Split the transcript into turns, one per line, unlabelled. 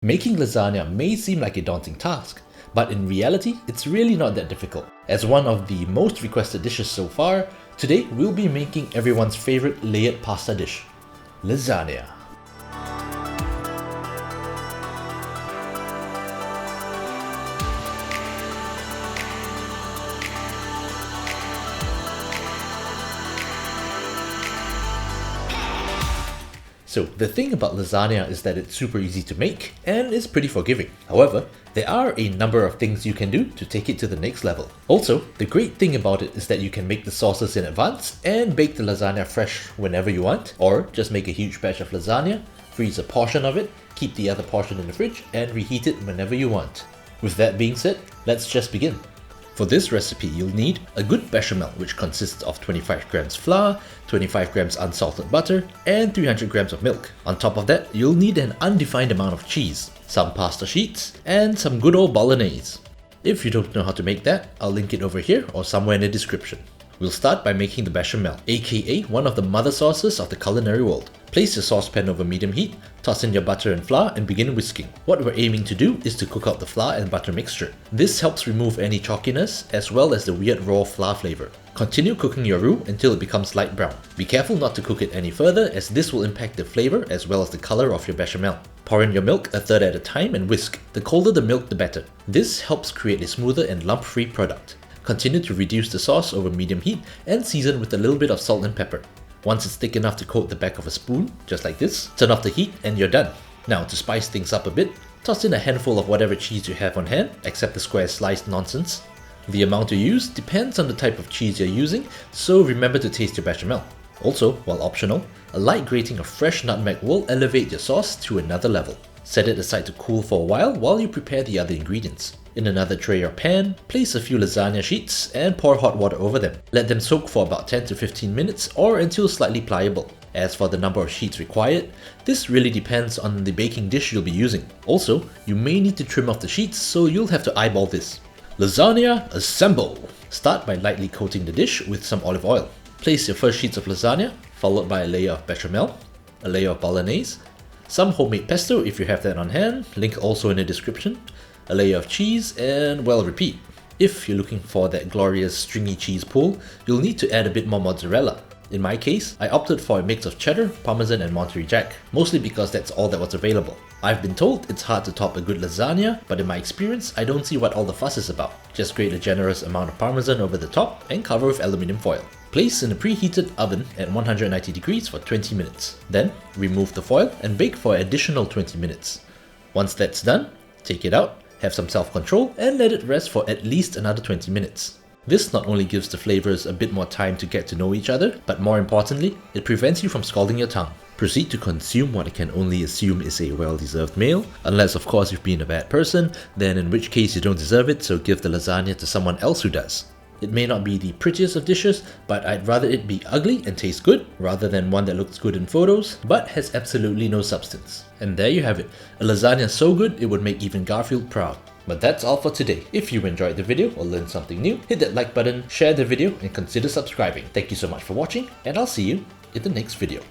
Making lasagna may seem like a daunting task, but in reality, it's really not that difficult. As one of the most requested dishes so far, today we'll be making everyone's favorite layered pasta dish, lasagna. So the thing about lasagna is that it's super easy to make and is pretty forgiving. However, there are a number of things you can do to take it to the next level. Also, the great thing about it is that you can make the sauces in advance and bake the lasagna fresh whenever you want, or just make a huge batch of lasagna, freeze a portion of it, keep the other portion in the fridge and reheat it whenever you want. With that being said, let's just begin. For this recipe, you'll need a good bechamel, which consists of 25 grams flour, 25 grams unsalted butter, and 300 grams of milk. On top of that, you'll need an undefined amount of cheese, some pasta sheets, and some good old Bolognese. If you don't know how to make that, I'll link it over here or somewhere in the description. We'll start by making the bechamel, aka one of the mother sauces of the culinary world. Place your saucepan over medium heat, toss in your butter and flour and begin whisking. What we're aiming to do is to cook out the flour and butter mixture. This helps remove any chalkiness as well as the weird raw flour flavor. Continue cooking your roux until it becomes light brown. Be careful not to cook it any further as this will impact the flavor as well as the color of your bechamel. Pour in your milk a third at a time and whisk. The colder the milk, the better. This helps create a smoother and lump-free product. Continue to reduce the sauce over medium heat and season with a little bit of salt and pepper. Once it's thick enough to coat the back of a spoon, just like this, turn off the heat and you're done. Now to spice things up a bit, toss in a handful of whatever cheese you have on hand, except the square sliced nonsense. The amount you use depends on the type of cheese you're using, so remember to taste your bechamel. Also, while optional, a light grating of fresh nutmeg will elevate your sauce to another level. Set it aside to cool for a while you prepare the other ingredients. In another tray or pan, place a few lasagna sheets and pour hot water over them. Let them soak for about 10 to 15 minutes or until slightly pliable. As for the number of sheets required, this really depends on the baking dish you'll be using. Also, you may need to trim off the sheets, so you'll have to eyeball this. Lasagna assemble! Start by lightly coating the dish with some olive oil. Place your first sheets of lasagna, followed by a layer of bechamel, a layer of Bolognese, some homemade pesto if you have that on hand, link also in the description, a layer of cheese, and well, repeat. If you're looking for that glorious stringy cheese pool, you'll need to add a bit more mozzarella. In my case, I opted for a mix of cheddar, parmesan and Monterey Jack, mostly because that's all that was available. I've been told it's hard to top a good lasagna, but in my experience, I don't see what all the fuss is about. Just grate a generous amount of parmesan over the top and cover with aluminium foil. Place in a preheated oven at 190 degrees for 20 minutes. Then, remove the foil and bake for an additional 20 minutes. Once that's done, take it out, have some self-control and let it rest for at least another 20 minutes. This not only gives the flavors a bit more time to get to know each other, but more importantly, it prevents you from scalding your tongue. Proceed to consume what I can only assume is a well-deserved meal, unless of course you've been a bad person, then in which case you don't deserve it, so give the lasagna to someone else who does. It may not be the prettiest of dishes, but I'd rather it be ugly and taste good, rather than one that looks good in photos, but has absolutely no substance. And there you have it, a lasagna so good it would make even Garfield proud. But that's all for today. If you enjoyed the video or learned something new, hit that like button, share the video and consider subscribing. Thank you so much for watching, and I'll see you in the next video.